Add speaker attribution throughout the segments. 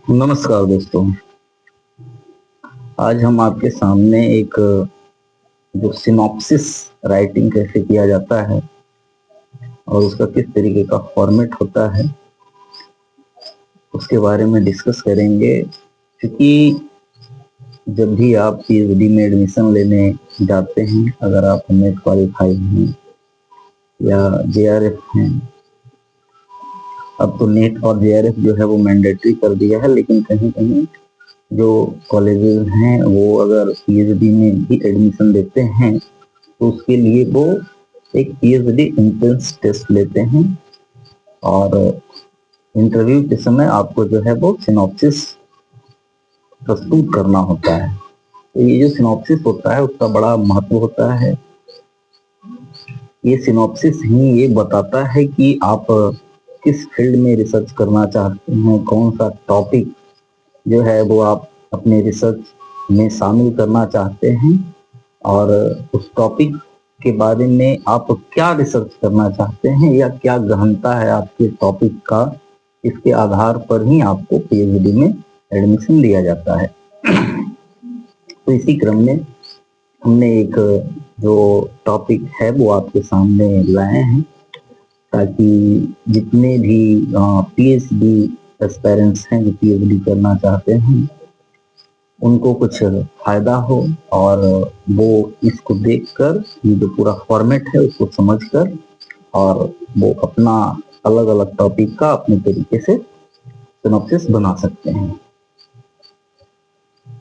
Speaker 1: नमस्कार दोस्तों। आज हम आपके सामने एक जो सिनॉप्सिस राइटिंग कैसे किया जाता है और उसका किस तरीके का फॉर्मेट होता है उसके बारे में डिस्कस करेंगे। क्योंकि जब भी आप पीएचडी में एडमिशन लेने जाते हैं, अगर आप नेट क्वालिफाइड हैं या जेआरएफ हैं, अब तो नेट और जेआरएफ जो है वो मैंडेटरी कर दिया है, लेकिन कहीं कहीं जो कॉलेजेस हैं वो अगर पीएचडी में भी एडमिशन देते हैं तो उसके लिए वो एक पीएचडी एंट्रेंस टेस्ट लेते हैं और इंटरव्यू के समय आपको जो है वो सिनॉप्सिस प्रस्तुत करना होता है। तो ये जो सिनॉप्सिस होता है उसका बड़ा महत्व होता है। ये सिनॉप्सिस ही ये बताता है कि आप किस फील्ड में रिसर्च करना चाहते हैं, कौन सा टॉपिक जो है वो आप अपने रिसर्च में शामिल करना चाहते हैं और उस टॉपिक के बारे में आप क्या रिसर्च करना चाहते हैं या क्या गहनता है आपके टॉपिक का। इसके आधार पर ही आपको पीएचडी में एडमिशन दिया जाता है। तो इसी क्रम में हमने एक जो टॉपिक है वो आपके सामने लाए हैं ताकि जितने भी पीएचडी एस्पायरेंट्स हैं जो पीएचडी करना चाहते हैं उनको कुछ फायदा हो और वो इसको देखकर ये जो पूरा फॉर्मेट है उसको समझकर और वो अपना अलग अलग टॉपिक का अपने तरीके से सिनॉप्सिस बना सकते हैं।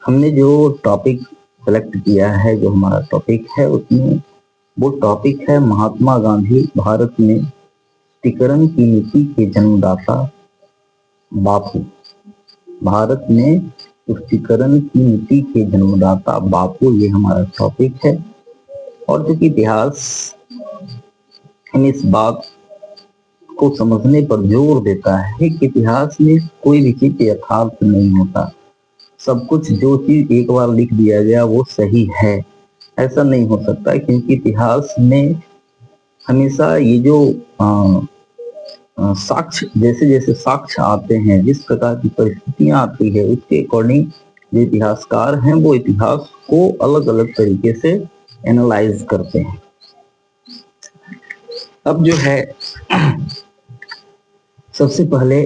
Speaker 1: हमने जो टॉपिक सेलेक्ट किया है, जो हमारा टॉपिक है, उसमें वो टॉपिक है महात्मा गांधी भारत में तुष्टीकरण की नीति के जन्मदाता बापू। भारत में तुष्टीकरण की नीति के जन्मदाता बापू, ये हमारा टॉपिक है। और जो कि इतिहास हम इस बात को समझने पर जोर देता है कि इतिहास में कोई भी चीज यथार्थ नहीं होता। सब कुछ जो चीज एक बार लिख दिया गया वो सही है, ऐसा नहीं हो सकता। क्योंकि इतिहास में हमेशा ये जो साक्ष्य, जैसे जैसे साक्ष्य आते हैं, जिस प्रकार की परिस्थितियां आती है, उसके अकॉर्डिंग जो इतिहासकार हैं वो इतिहास को अलग अलग तरीके से एनालाइज करते हैं। अब जो है सबसे पहले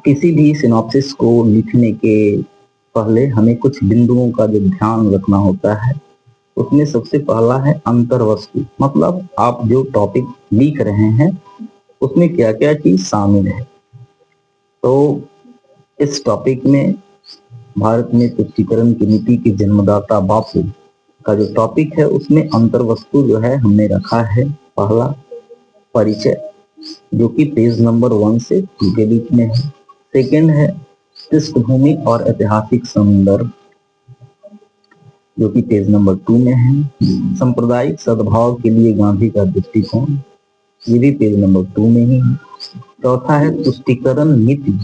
Speaker 1: किसी भी सिनॉप्सिस को लिखने के पहले हमें कुछ बिंदुओं का जो ध्यान रखना होता है, उसमें सबसे पहला है अंतर्वस्तु। मतलब आप जो टॉपिक लिख रहे हैं उसमें क्या क्या चीज शामिल है। तो इस टॉपिक में भारत में तुष्टीकरण की नीति के जन्मदाता बापू का जो टॉपिक है उसमें अंतर्वस्तु जो है हमने रखा है पहला परिचय, जो कि पेज नंबर 1 से 2 के बीच में है। सेकंड है पृष्ठभूमि और ऐतिहासिक संदर्भ, जो कि पेज नंबर 2 में है। सांप्रदायिक सद्भाव के लिए गांधी का दृष्टिकोण, ये भी पेज नंबर 2 में ही है। चौथा है तुष्टीकरण नीति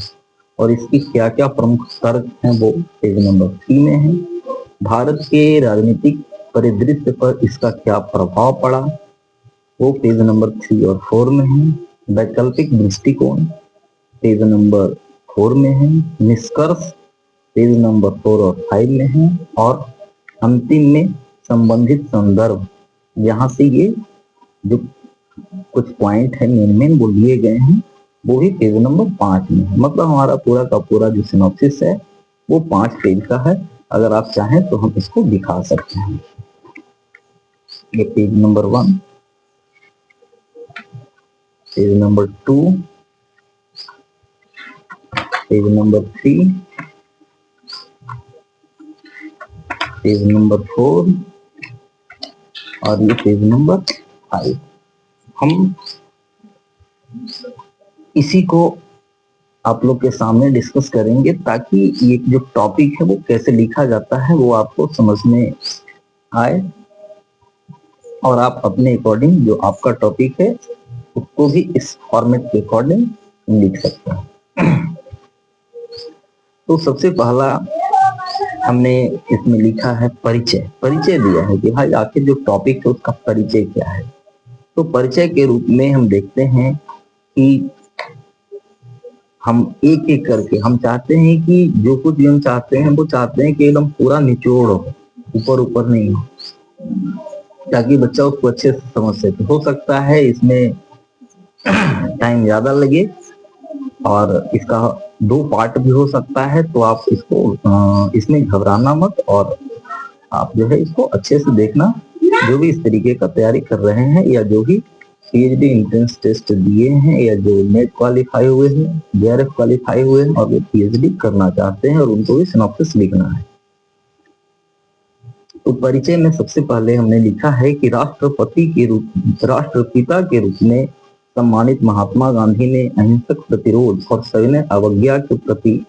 Speaker 1: और इसकी क्या क्या प्रमुख तर्क हैं, वो पेज नंबर 3 में है। भारत के राजनीतिक परिदृश्य पर इसका क्या प्रभाव पड़ा, वो पेज नंबर 3 और 4 में है। वैकल्पिक दृष्टिकोण पेज नंबर 4 में है। निष्कर्ष पेज नंबर 4 और 5 में है। और अंतिम में संबंधित संदर्भ, यहाँ से ये जो कुछ पॉइंट है मेन वो लिए गए हैं, वो भी पेज नंबर 5 में है। मतलब हमारा पूरा का पूरा जो सिनॉप्सिस है वो 5 पेज का है। अगर आप चाहें तो हम इसको दिखा सकते हैं। ये page number 1, page number 2, page number 3, page number 4 और ये पेज नंबर 5। हम इसी को आप लोग के सामने डिस्कस करेंगे ताकि ये जो टॉपिक है वो कैसे लिखा जाता है वो आपको समझ में आए और आप अपने अकॉर्डिंग जो आपका टॉपिक है उसको भी इस फॉर्मेट के अकॉर्डिंग लिख सकते हैं। तो सबसे पहला हमने इसमें लिखा है परिचय। परिचय दिया है कि भाई आखिर जो टॉपिक है उसका परिचय क्या है। तो परिचय के रूप में हम देखते हैं कि हम एक एक करके हम चाहते हैं कि जो कुछ भी हम चाहते हैं वो चाहते हैं कि एकदम पूरा निचोड़ हो, ऊपर ऊपर नहीं हो, ताकि बच्चा उसको अच्छे से समझ सके। हो सकता है इसमें टाइम ज्यादा लगे और इसका 2 पार्ट भी हो सकता है, तो आप इसको इसमें घबराना मत, और आप जो है इसको अच्छे से देखना। जो भी इस तरीके का तैयारी कर रहे हैं या जो भी पीएचडी एंट्रेंस टेस्ट दिए हैं या जो नेट क्वालिफाई हुए हैं, जेआरएफ क्वालिफाई हुए हैं और वो पीएचडी करना चाहते हैं और उनको भी सिनॉप्सिस लिखना है। तो परिचय में सबसे पहले हमने लिखा है कि राष्ट्रपिता के रूप में सम्मानित महात्मा गांधी ने अहिंसक प्रतिरोध और सविनय अवज्ञा के प्रति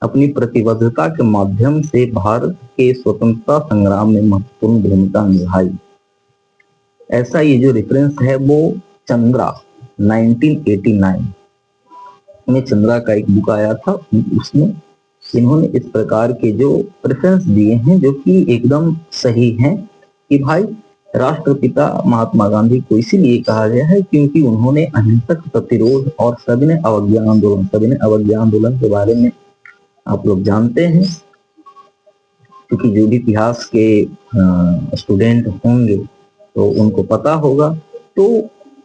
Speaker 1: अपनी प्रतिबद्धता के माध्यम से भारत के स्वतंत्रता संग्राम में महत्वपूर्ण भूमिका निभाई। ऐसा ये जो रेफरेंस है वो चंद्रा 1989 में चंद्रा का एक बुक आया था, उसमें इन्होंने इस प्रकार के जो प्रेफरेंस दिए हैं जो कि एकदम सही हैं कि भाई राष्ट्रपिता महात्मा गांधी को इसीलिए कहा गया है क्योंकि उन्होंने अहिंसक प्रतिरोध और सविनय अवज्ञा आंदोलन के बारे में आप लोग जानते हैं, क्योंकि जो भी इतिहास के स्टूडेंट होंगे तो उनको पता होगा। तो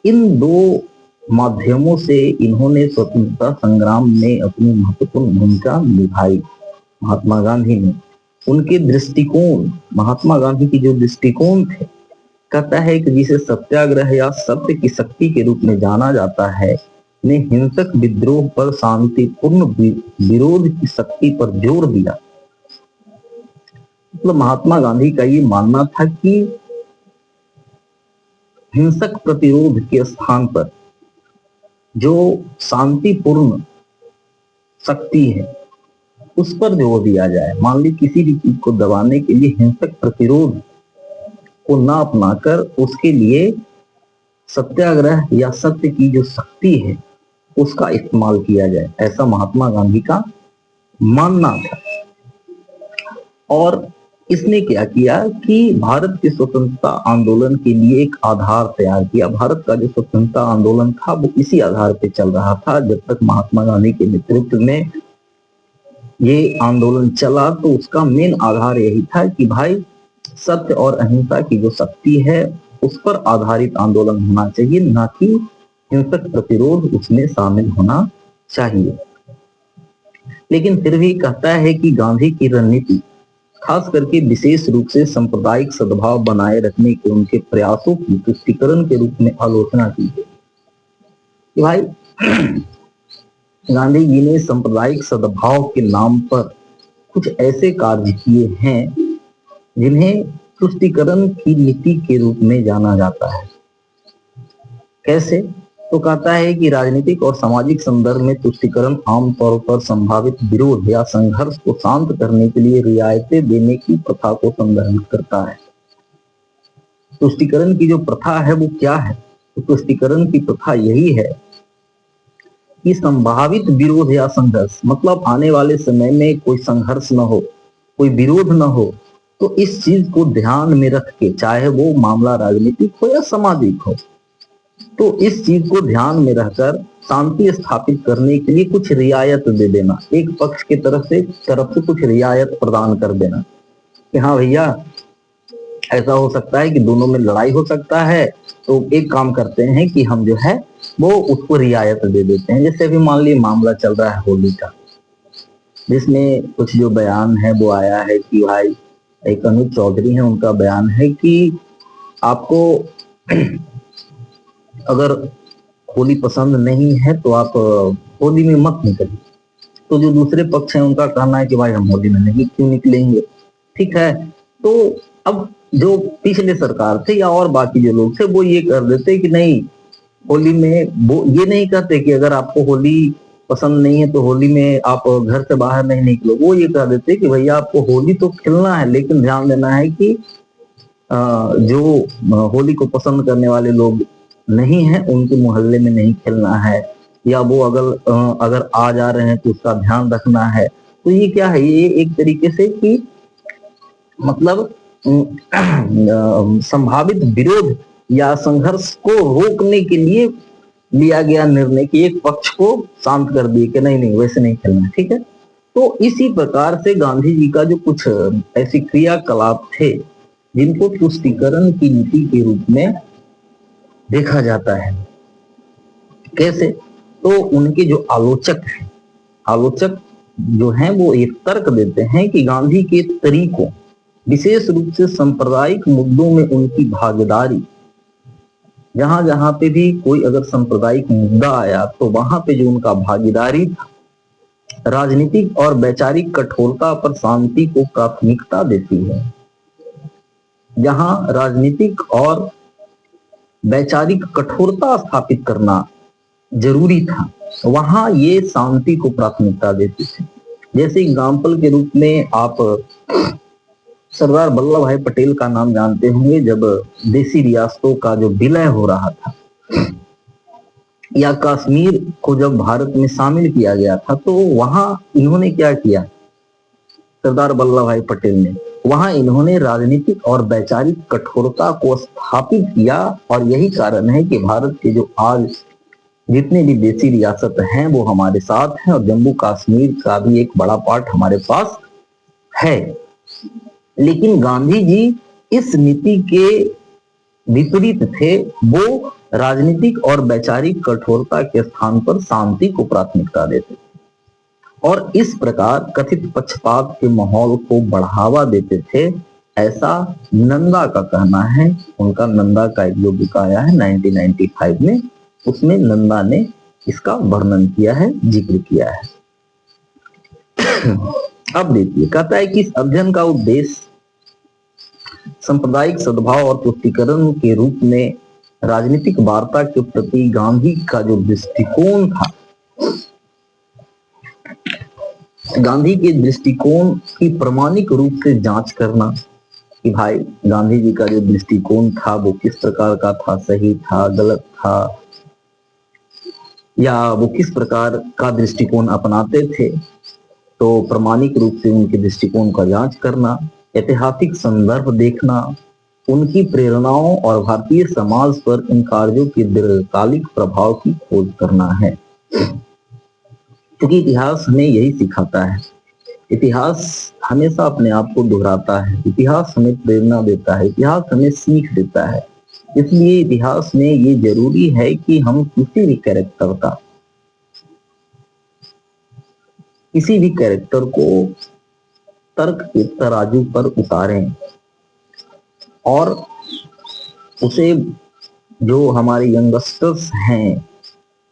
Speaker 1: इन 2 माध्यमों से इन्होंने स्वतंत्रता संग्राम में अपनी महत्वपूर्ण भूमिका निभाई। महात्मा गांधी ने उनके दृष्टिकोण, महात्मा गांधी की जो दृष्टिकोण थे, कहता है कि जिसे सत्याग्रह या सत्य की शक्ति के रूप में जाना जाता है, ने हिंसक विद्रोह पर शांतिपूर्ण विरोध की शक्ति पर जोर दिया। मतलब महात्मा गांधी का ये मानना था कि हिंसक प्रतिरोध के स्थान पर जो शांतिपूर्ण शक्ति है उस पर जोर दिया जाए। मान ली किसी भी चीज को दबाने के लिए हिंसक प्रतिरोध को ना अपनाकर उसके लिए सत्याग्रह या सत्य की जो शक्ति है उसका इस्तेमाल किया जाए, ऐसा महात्मा गांधी का मानना था। और इसने क्या किया कि भारत के स्वतंत्रता आंदोलन के लिए एक आधार तैयार किया। भारत का जो स्वतंत्रता आंदोलन था वो इसी आधार पे चल रहा था। जब तक महात्मा गांधी के नेतृत्व में ये आंदोलन चला तो उसका मेन आधार यही था कि भाई सत्य और अहिंसा की जो शक्ति है उस पर आधारित आंदोलन होना चाहिए, ना कि हिंसक प्रतिरोध उसमें शामिल होना चाहिए। लेकिन फिर भी कहता है कि गांधी की रणनीति खास करके विशेष रूप से सांप्रदायिक सद्भाव बनाए रखने के उनके प्रयासों की तुष्टीकरण के रूप में आलोचना की गई। कि भाई गांधी जी ने सांप्रदायिक सद्भाव के नाम पर कुछ ऐसे कार्य किए हैं जिन्हें तुष्टीकरण की नीति के रूप में जाना जाता है। कैसे? तो कहता है कि राजनीतिक और सामाजिक संदर्भ में तुष्टीकरण आमतौर पर संभावित विरोध या संघर्ष को शांत करने के लिए रियायतें देने की प्रथा को संदर्भित करता है। तुष्टीकरण की जो प्रथा है वो क्या है? तो तुष्टीकरण की प्रथा यही है कि संभावित विरोध या संघर्ष, मतलब आने वाले समय में कोई संघर्ष न हो, कोई विरोध न हो, तो इस चीज को ध्यान में रख के, चाहे वो मामला राजनीतिक हो या सामाजिक हो, तो इस चीज को ध्यान में रहकर शांति स्थापित करने के लिए कुछ रियायत दे देना, एक पक्ष की तरफ से कुछ रियायत प्रदान कर देना कि हाँ भैया ऐसा हो सकता है कि दोनों में लड़ाई हो सकता है, तो एक काम करते हैं कि हम जो है वो उसको रियायत दे देते हैं। जैसे अभी मान लीजिए मामला चल रहा है होली का, जिसमें कुछ जो बयान है वो आया है कि भाई एक अनुज चौधरी है, उनका बयान है कि आपको अगर होली पसंद नहीं है तो आप होली में मत निकलिए। तो जो दूसरे पक्ष है उनका कहना है कि भाई हम होली में नहीं क्यों निकलेंगे। ठीक है, तो अब जो पिछले सरकार थे या और बाकी जो लोग थे वो ये कर देते कि नहीं, होली में वो ये नहीं कहते कि अगर आपको होली पसंद नहीं है तो होली में आप घर से बाहर नहीं निकलो। वो ये कह देते कि भैया आपको होली तो खेलना है, लेकिन ध्यान देना है कि जो होली को पसंद करने वाले लोग नहीं है उनके मोहल्ले में नहीं खेलना है, या वो अगर आ जा रहे हैं तो उसका ध्यान रखना है। तो ये क्या है, ये एक तरीके से कि मतलब संभावित विरोध या संघर्ष को रोकने के लिए लिया गया निर्णय कि एक पक्ष को शांत कर दिए कि नहीं नहीं वैसे नहीं खेलना, ठीक है। तो इसी प्रकार से गांधी जी का जो कुछ ऐसे क्रियाकलाप थे जिनको तुष्टीकरण की नीति के रूप में देखा जाता है। कैसे? तो उनके जो आलोचक जो हैं वो एक तर्क देते हैं कि गांधी के तरीकों, विशेष रूप से सांप्रदायिक मुद्दों में उनकी भागीदारी, जहां जहां पे भी कोई अगर सांप्रदायिक मुद्दा आया तो वहां पे जो उनका भागीदारी था, राजनीतिक और वैचारिक कठोरता पर शांति को प्राथमिकता देती है। जहां राजनीतिक और वैचारिक कठोरता स्थापित करना जरूरी था, वहां ये शांति को प्राथमिकता देती थी। जैसे एग्जाम्पल के रूप में आप सरदार वल्लभ भाई पटेल का नाम जानते होंगे। जब देसी रियासतों का जो विलय हो रहा था या कश्मीर को जब भारत में शामिल किया गया था, तो वहां इन्होंने क्या किया, सरदार वल्लभ भाई पटेल ने वहां इन्होंने राजनीतिक और वैचारिक कठोरता को स्थापित किया। और यही कारण है कि भारत के जो आज जितने भी देसी रियासत हैं वो हमारे साथ हैं, और जम्मू कश्मीर का भी एक बड़ा पार्ट हमारे पास है। लेकिन गांधी जी इस नीति के विपरीत थे। वो राजनीतिक और वैचारिक कठोरता के स्थान पर शांति को प्राथमिकता देते थे और इस प्रकार कथित पक्षपात के माहौल को बढ़ावा देते थे, ऐसा नंदा का कहना है। उनका नंदा का एक जो बुक आया है 1995 में, उसमें नंदा ने इसका वर्णन किया है, जिक्र किया है। अब देखिए, कहता है कि इस अध्ययन का उद्देश्य सांप्रदायिक सद्भाव और तुष्टीकरण के रूप में राजनीतिक वार्ता के प्रति गांधी का जो दृष्टिकोण था, गांधी के दृष्टिकोण की प्रामाणिक रूप से जांच करना कि भाई गांधी जी का जो दृष्टिकोण था वो किस प्रकार का था, सही था, गलत था, या वो किस प्रकार का दृष्टिकोण अपनाते थे। तो प्रामाणिक रूप से उनके दृष्टिकोण का जांच करना, ऐतिहासिक संदर्भ देखना, उनकी प्रेरणाओं और भारतीय समाज पर इन कार्यों के दीर्घकालिक प्रभाव की खोज करना है। क्योंकि इतिहास हमें यही सिखाता है, इतिहास हमेशा अपने आप को दोहराता है, इतिहास हमें प्रेरणा देता है, इतिहास हमें सीख देता है। इसलिए इतिहास में ये जरूरी है कि हम किसी भी कैरेक्टर को तर्क के तराजू पर उतारें और उसे जो हमारे यंगस्टर्स हैं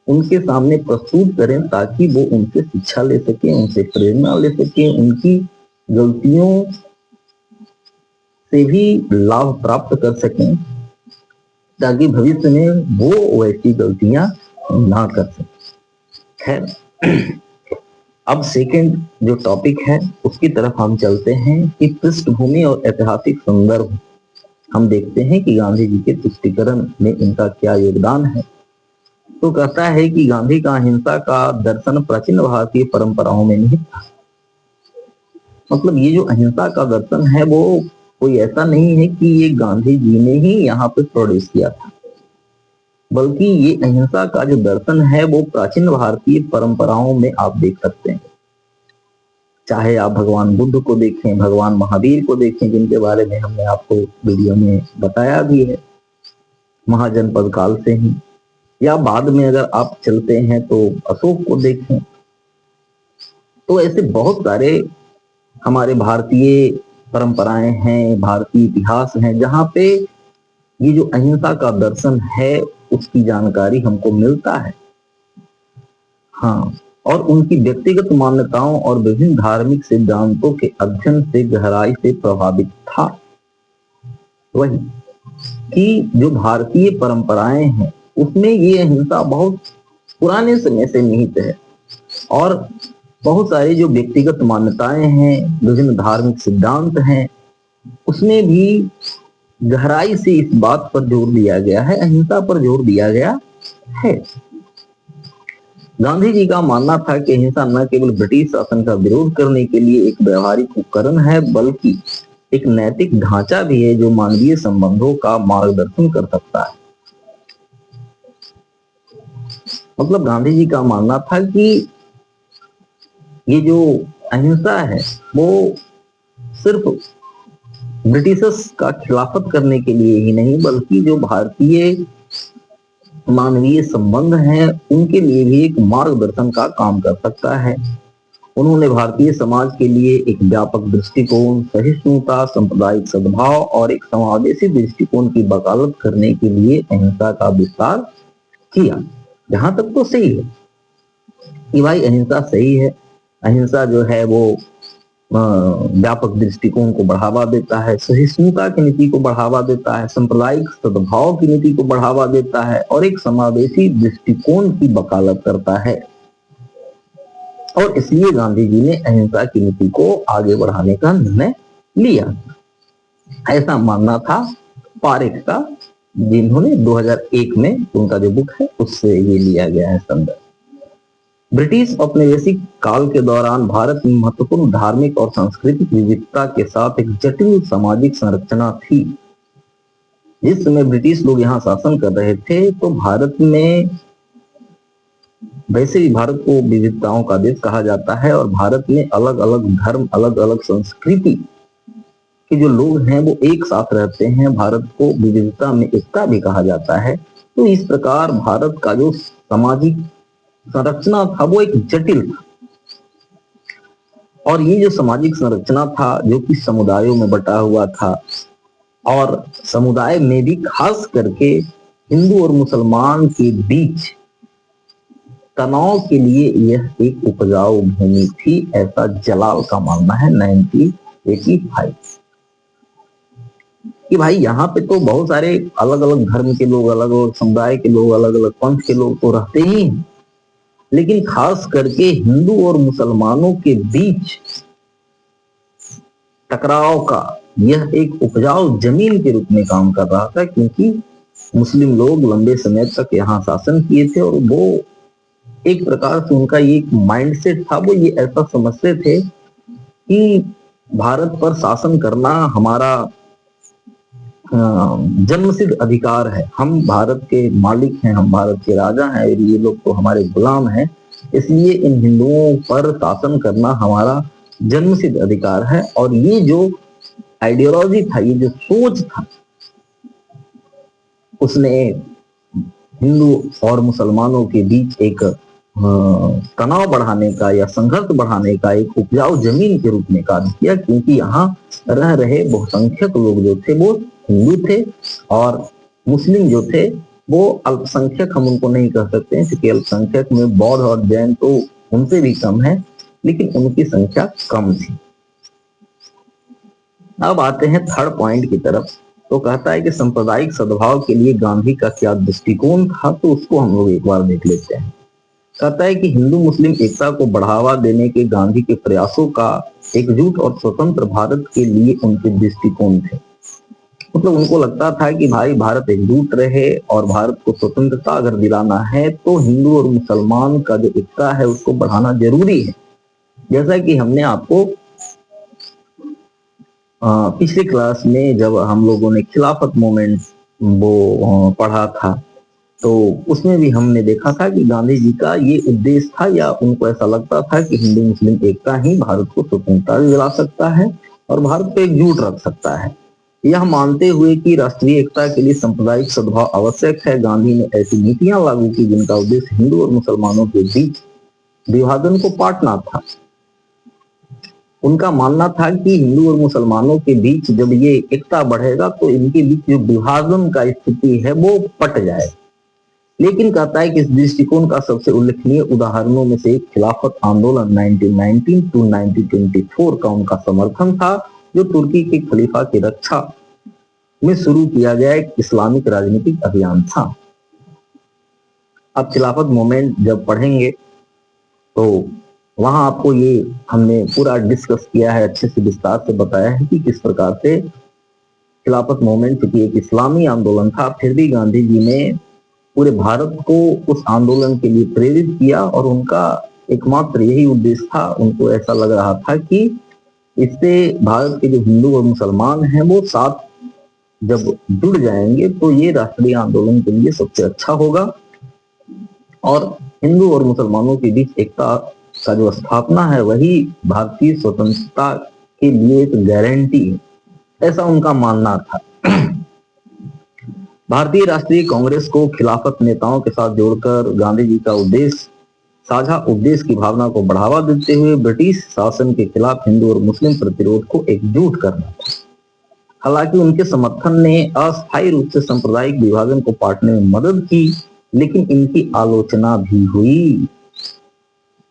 Speaker 1: उनके सामने प्रस्तुत करें, ताकि वो उनसे शिक्षा ले सकें, उनसे प्रेरणा ले सकें, उनकी गलतियों से भी लाभ प्राप्त कर सकें, ताकि भविष्य में वो वैसी गलतियां ना कर सकें। खैर, अब सेकंड जो टॉपिक है उसकी तरफ हम चलते हैं कि पृष्ठभूमि और ऐतिहासिक संदर्भ। हम देखते हैं कि गांधी जी के तुष्टीकरण में इनका क्या योगदान है। तो कहता है कि गांधी का अहिंसा का दर्शन प्राचीन भारतीय परंपराओं में निहित था। मतलब ये जो अहिंसा का दर्शन है वो कोई ऐसा नहीं है कि ये गांधी जी ने ही यहाँ पे प्रोड्यूस किया था, बल्कि ये अहिंसा का जो दर्शन है वो प्राचीन भारतीय परंपराओं में आप देख सकते हैं। चाहे आप भगवान बुद्ध को देखें, भगवान महावीर को देखें, जिनके बारे में हमने आपको वीडियो में बताया भी है महाजनपद काल से ही, या बाद में अगर आप चलते हैं तो अशोक को देखें। तो ऐसे बहुत सारे हमारे भारतीय परंपराएं हैं, भारतीय इतिहास है, जहां पे ये जो अहिंसा का दर्शन है उसकी जानकारी हमको मिलता है। हाँ, और उनकी व्यक्तिगत मान्यताओं और विभिन्न धार्मिक सिद्धांतों के अध्ययन से गहराई से प्रभावित था। वही कि जो भारतीय परंपराएं हैं उसमें ये अहिंसा बहुत पुराने समय से निहित है, और बहुत सारी जो व्यक्तिगत मान्यताएं हैं, विभिन्न धार्मिक सिद्धांत हैं, उसमें भी गहराई से इस बात पर जोर दिया गया है, अहिंसा पर जोर दिया गया है। गांधी जी का मानना था कि अहिंसा न केवल ब्रिटिश शासन का विरोध करने के लिए एक व्यवहारिक उपकरण है, बल्कि एक नैतिक ढांचा भी है जो मानवीय संबंधों का मार्गदर्शन कर सकता है। मतलब गांधी जी का मानना था कि ये जो अहिंसा है वो सिर्फ ब्रिटिशर्स का खिलाफत करने के लिए ही नहीं, बल्कि जो भारतीय मानवीय संबंध हैं उनके लिए भी एक मार्गदर्शन का काम कर सकता है। उन्होंने भारतीय समाज के लिए एक व्यापक दृष्टिकोण, सहिष्णुता, सांप्रदायिक सद्भाव और एक समावेशी दृष्टिकोण की वकालत करने के लिए अहिंसा का विस्तार किया। जहां तक तो सही है कि भाई अहिंसा सही है। अहिंसा जो है वो व्यापक दृष्टिकोण को बढ़ावा देता है, सहिष्णुता की नीति को बढ़ावा देता है, सांप्रदायिक सद्भाव की नीति को बढ़ावा देता है और एक समावेशी दृष्टिकोण की वकालत करता है। और इसलिए गांधी जी ने अहिंसा की नीति को आगे बढ़ाने का निर्णय लिया। ऐसा मानना था पारेख का, जिन्होंने 2001 में उनका जो बुक है उससे ये लिया गया है संदर्भ। ब्रिटिश औपनिवेशिक काल के दौरान भारत में महत्वपूर्ण धार्मिक और सांस्कृतिक विविधता के साथ एक जटिल सामाजिक संरचना थी। जिस समय ब्रिटिश लोग यहाँ शासन कर रहे थे तो भारत में, वैसे भी भारत को विविधताओं का देश कहा जाता है और भारत में अलग अलग धर्म, अलग अलग संस्कृति के जो लोग हैं वो एक साथ रहते हैं। भारत को विविधता में एकता भी कहा जाता है। तो इस प्रकार भारत का जो सामाजिक संरचना था वो एक जटिल था। और ये जो सामाजिक संरचना था जो कि समुदायों में बटा हुआ था, और समुदाय में भी खास करके हिंदू और मुसलमान के बीच तनाव के लिए यह एक उपजाऊ भूमि थी, ऐसा जलाल का मानना है 1985। कि भाई यहाँ पे तो बहुत सारे अलग अलग धर्म के लोग, अलग अलग समुदाय के लोग, अलग अलग पंथ के लोग तो रहते ही हैं, लेकिन खास करके हिंदू और मुसलमानों के बीच टकराव का यह एक उपजाऊ जमीन के रूप में काम कर रहा था, क्योंकि मुस्लिम लोग लंबे समय तक यहाँ शासन किए थे और वो एक प्रकार से उनका ये माइंडसेट था, वो ये ऐसा समझते थे कि भारत पर शासन करना हमारा जन्मसिद्ध अधिकार है, हम भारत के मालिक हैं, हम भारत के राजा हैं, ये लोग तो हमारे गुलाम हैं, इसलिए इन हिंदुओं पर शासन करना हमारा जन्मसिद्ध अधिकार है। और ये जो आइडियोलॉजी था, ये जो सोच था, उसने हिंदू और मुसलमानों के बीच एक तनाव बढ़ाने का या संघर्ष बढ़ाने का एक उपजाऊ जमीन के रूप में कार्य किया, क्योंकि यहाँ रह रहे बहुसंख्यक लोग जो थे वो हिंदू थे और मुस्लिम जो थे वो अल्पसंख्यक, हम उनको नहीं कह सकते हैं क्योंकि अल्पसंख्यक में बौद्ध और जैन तो उनसे भी कम है, लेकिन उनकी संख्या कम थी। अब आते हैं थर्ड पॉइंट की तरफ। तो कहता है कि सांप्रदायिक सद्भाव के लिए गांधी का क्या दृष्टिकोण था, तो उसको हम लोग एक बार देख लेते हैं। कहता है कि हिंदू मुस्लिम एकता को बढ़ावा देने के गांधी के प्रयासों का एकजुट और स्वतंत्र भारत के लिए उनके दृष्टिकोण थे। मतलब उनको लगता था कि भाई भारत एकजुट रहे और भारत को स्वतंत्रता अगर दिलाना है तो हिंदू और मुसलमान का जो एकता है उसको बढ़ाना जरूरी है। जैसा कि हमने आपको पिछले क्लास में जब हम लोगों ने खिलाफत मूवमेंट वो पढ़ा था तो उसमें भी हमने देखा था कि गांधी जी का ये उद्देश्य था, या उनको ऐसा लगता था कि हिंदू मुस्लिम एकता ही भारत को स्वतंत्रता दिला सकता है और भारत को एकजुट रख सकता है। यह मानते हुए कि राष्ट्रीय एकता के लिए सांप्रदायिक सद्भाव आवश्यक है, गांधी ने ऐसी नीतियां लागू की जिनका उद्देश्य हिंदू और मुसलमानों के बीच विभाजन को पाटना था। उनका मानना था कि हिंदू और मुसलमानों के बीच जब ये एकता बढ़ेगा तो इनके बीच जो विभाजन का स्थिति है वो पट जाए। लेकिन कहता है कि इस दृष्टिकोण का सबसे उल्लेखनीय उदाहरणों में से एक खिलाफत आंदोलन 1919 टू 1924 का उनका समर्थन था, जो तुर्की के खलीफा की रक्षा में शुरू किया गया एक इस्लामिक राजनीतिक अभियान था। अब खिलाफत मूवमेंट जब पढ़ेंगे तो वहां आपको ये हमने पूरा डिस्कस किया है, अच्छे से विस्तार से बताया है कि किस प्रकार से खिलाफत मूवमेंट चूंकि एक इस्लामी आंदोलन था, फिर भी गांधी जी ने पूरे भारत को उस आंदोलन के लिए प्रेरित किया और उनका एकमात्र यही उद्देश्य था। उनको ऐसा लग रहा था कि इससे भारत के जो हिंदू और मुसलमान हैं वो साथ जब जुड़ जाएंगे तो ये राष्ट्रीय आंदोलन के लिए सबसे अच्छा होगा और हिंदू और मुसलमानों के बीच एकता का जो स्थापना है वही भारतीय स्वतंत्रता के लिए एक गारंटी है, ऐसा उनका मानना था। भारतीय राष्ट्रीय कांग्रेस को खिलाफत नेताओं के साथ जोड़कर गांधी जी का उद्देश्य साझा उद्देश्य की भावना को बढ़ावा देते हुए ब्रिटिश शासन के खिलाफ हिंदू और मुस्लिम प्रतिरोध को एकजुट करना था। हालांकि उनके समर्थन ने अस्थायी रूप से सांप्रदायिक विभाजन को पाटने में मदद की, लेकिन इनकी आलोचना भी हुई।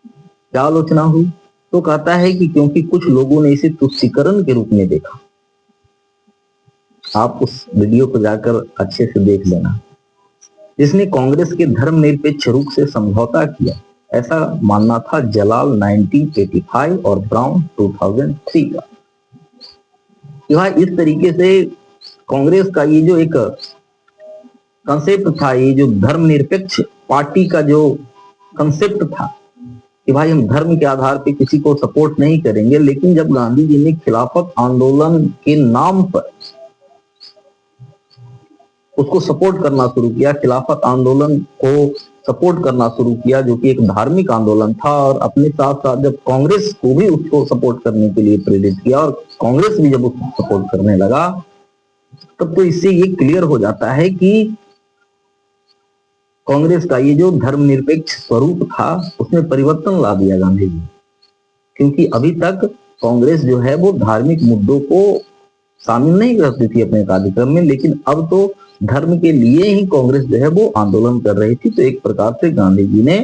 Speaker 1: क्या आलोचना हुई? तो कहता है कि क्योंकि कुछ लोगों ने इसे तुष्टीकरण के रूप में देखा। आप उस वीडियो को जाकर अच्छे से देख लेना। जिसने कांग्रेस के धर्मनिरपेक्ष रूप से समझौता किया, ऐसा मानना था जलाल 1985 और ब्राउन 2003 का। इस तरीके से कांग्रेस का ये जो एक कंसेप्ट था, ये जो धर्मनिरपेक्ष पार्टी का जो कंसेप्ट था कि भाई हम धर्म के आधार पे किसी को सपोर्ट नहीं करेंगे, लेकिन जब गांधी जी ने खिलाफत आंदोलन के नाम पर उसको सपोर्ट करना शुरू किया, खिलाफत आंदोलन को सपोर्ट करना शुरू किया जो कि एक धार्मिक आंदोलन था, और अपने साथ साथ जब कांग्रेस को भी उसको सपोर्ट करने के लिए प्रेरित किया और कांग्रेस भी जब उसको सपोर्ट करने लगा, तब तो इससे ये क्लियर हो जाता है कि कांग्रेस का ये जो धर्मनिरपेक्ष स्वरूप था उसमें परिवर्तन ला दिया गांधी जी। क्योंकि अभी तक कांग्रेस जो है वो धार्मिक मुद्दों को शामिल नहीं करती थी अपने कार्यक्रम में, लेकिन अब तो धर्म के लिए ही कांग्रेस जो है वो आंदोलन कर रही थी। तो एक प्रकार से गांधी जी ने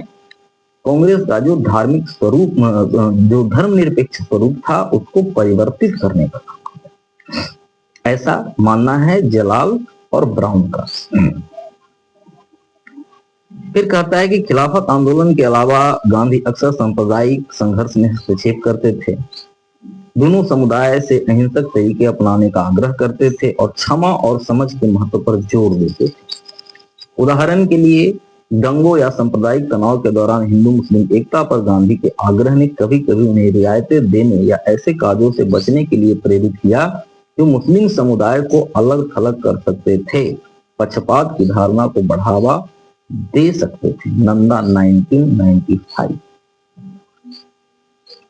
Speaker 1: कांग्रेस का जो धार्मिक स्वरूप, जो धर्मनिरपेक्ष स्वरूप था, उसको परिवर्तित करने का, ऐसा मानना है जलाल और ब्राउन का। फिर कहता है कि खिलाफत आंदोलन के अलावा गांधी अक्सर सांप्रदायिक संघर्ष में हस्तक्षेप करते थे, दोनों समुदाय से अहिंसक तरीके अपनाने का आग्रह करते थे और क्षमा और समझ के महत्व पर जोर देते थे। उदाहरण के लिए दंगों या सांप्रदायिक तनाव के दौरान हिंदू मुस्लिम एकता पर गांधी के आग्रह ने कभी कभी उन्हें रियायतें देने या ऐसे काजों से बचने के लिए प्रेरित किया जो मुस्लिम समुदाय को अलग थलग कर सकते थे, पक्षपात की धारणा को बढ़ावा दे सकते थे। नंदा 1995।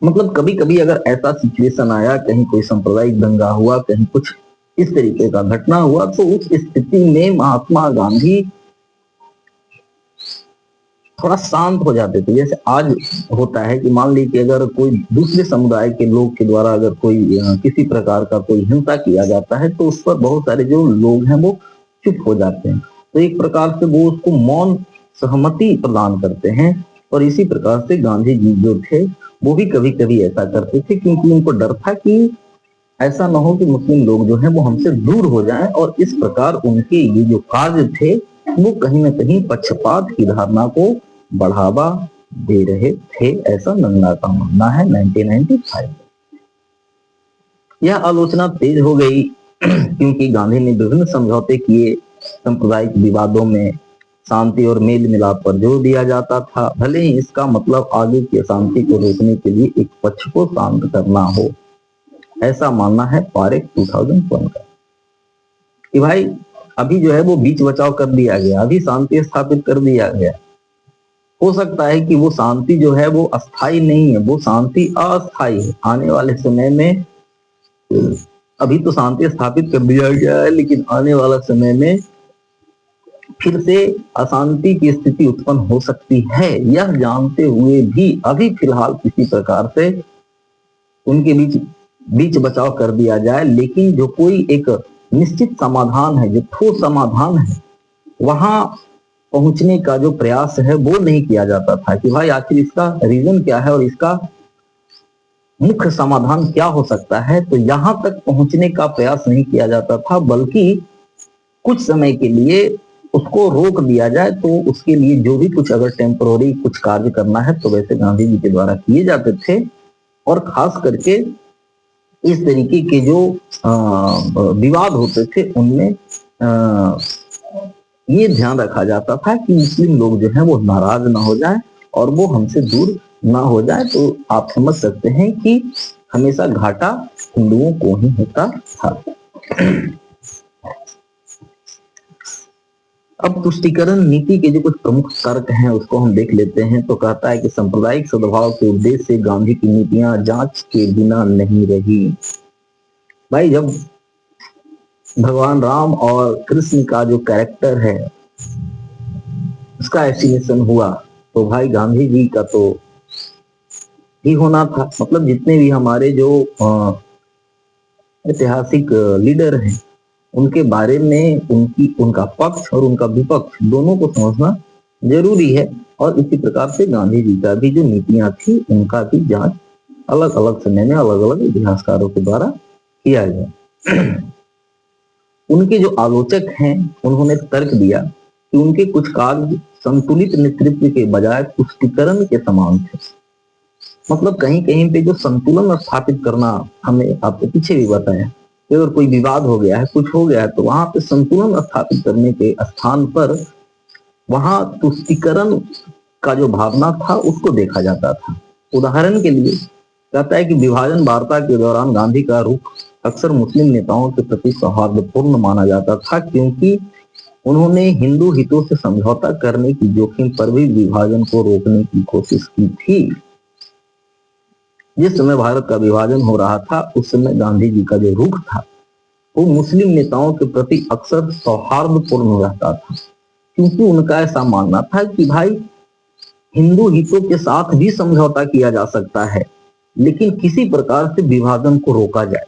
Speaker 1: मतलब कभी कभी अगर ऐसा सिचुएशन आया, कहीं कोई सांप्रदायिक दंगा हुआ, कहीं कुछ इस तरीके का घटना हुआ, तो उस स्थिति में महात्मा गांधी थोड़ा शांत हो जाते थे। जैसे आज होता है कि मान लीजिए अगर कोई दूसरे समुदाय के लोग के द्वारा अगर कोई किसी प्रकार का कोई हिंसा किया जाता है, तो उस पर बहुत सारे जो लोग हैं वो चुप हो जाते हैं। तो एक प्रकार से वो उसको मौन सहमति प्रदान करते हैं। और इसी प्रकार से गांधी जी जो थे वो भी कभी कभी ऐसा करते थे, क्योंकि उनको डर था कि ऐसा ना हो कि मुस्लिम लोग जो हैं वो हमसे दूर हो जाएं, और इस प्रकार उनके ये जो कार्य थे वो कहीं ना कहीं पक्षपात की धारणा को बढ़ावा दे रहे थे, ऐसा नंदा का मानना है 1995। यह आलोचना तेज हो गई क्योंकि गांधी ने विभिन्न समझौते किए, सांप्रदायिक विवादों में शांति और मेल मिलाप पर जोर दिया जाता था, भले ही इसका मतलब आगे की अशांति को रोकने के लिए एक पक्ष को शांत करना हो, ऐसा मानना है पारेख 2001 का। कि भाई अभी जो है वो बीच बचाव कर दिया गया, अभी शांति स्थापित कर दिया गया, हो सकता है कि वो शांति जो है वो अस्थाई नहीं है, वो शांति अस्थाई है। आने वाले समय में, अभी तो शांति स्थापित कर दिया गया है, लेकिन आने वाला समय में फिर से अशांति की स्थिति उत्पन्न हो सकती है। यह जानते हुए भी अभी फिलहाल किसी प्रकार से उनके बीच बचाव कर दिया जाए, लेकिन जो कोई एक निश्चित समाधान है, जो ठोस समाधान है, वहां पहुंचने का जो प्रयास है वो नहीं किया जाता था कि भाई आखिर इसका रीजन क्या है और इसका मुख्य समाधान क्या हो सकता है। तो यहां तक पहुंचने का प्रयास नहीं किया जाता था, बल्कि कुछ समय के लिए उसको रोक दिया जाए, तो उसके लिए जो भी कुछ अगर टेम्पोररी कुछ कार्य करना है तो वैसे गांधी जी के द्वारा किए जाते थे। और खास करके इस तरीके के जो विवाद होते थे उनमें ये ध्यान रखा जाता था कि मुस्लिम लोग जो हैं वो नाराज ना हो जाए और वो हमसे दूर ना हो जाए। तो आप समझ सकते हैं कि हमेशा घाटा हिंदुओं को ही होता था। अब तुष्टीकरण नीति के जो कुछ प्रमुख तर्क हैं उसको हम देख लेते हैं। तो कहता है कि सांप्रदायिक सद्भाव के उद्देश्य से गांधी की नीतियां जांच के बिना नहीं रही। भाई जब भगवान राम और कृष्ण का जो कैरेक्टर है उसका एस्टिमेशन हुआ तो भाई गांधी जी का तो ही होना था। मतलब जितने भी हमारे जो ऐतिहासिक लीडर हैं उनके बारे में उनका पक्ष और उनका विपक्ष दोनों को समझना जरूरी है। और इसी प्रकार से गांधी जी का भी जो नीतियां थी उनका भी जांच अलग अलग समय में अलग अलग इतिहासकारों के द्वारा किया गया। उनके जो आलोचक हैं उन्होंने तर्क दिया कि उनके कुछ कार्य संतुलित नेतृत्व के बजाय तुष्टीकरण के समान थे। मतलब कहीं कहीं पे जो संतुलन स्थापित करना, हमें आपके पीछे भी बताया कि अगर कोई विवाद हो गया है, कुछ हो गया है, तो वहां पे संतुलन स्थापित करने के स्थान पर वहां तुष्टीकरण का जो भावना था उसको देखा जाता था। उदाहरण के लिए कहता है कि विभाजन वार्ता के दौरान गांधी का रुख अक्सर मुस्लिम नेताओं के प्रति सौहार्दपूर्ण माना जाता था, क्योंकि उन्होंने हिंदू हितों से समझौता करने की जोखिम पर भी विभाजन को रोकने की कोशिश की थी। जिस समय भारत का विभाजन हो रहा था उस समय गांधी जी का जो रुख था वो मुस्लिम नेताओं के प्रति अक्सर सौहार्दपूर्ण रहता था, क्योंकि उनका ऐसा मानना था कि भाई हिंदू हितों के साथ भी समझौता किया जा सकता है लेकिन किसी प्रकार से विभाजन को रोका जाए।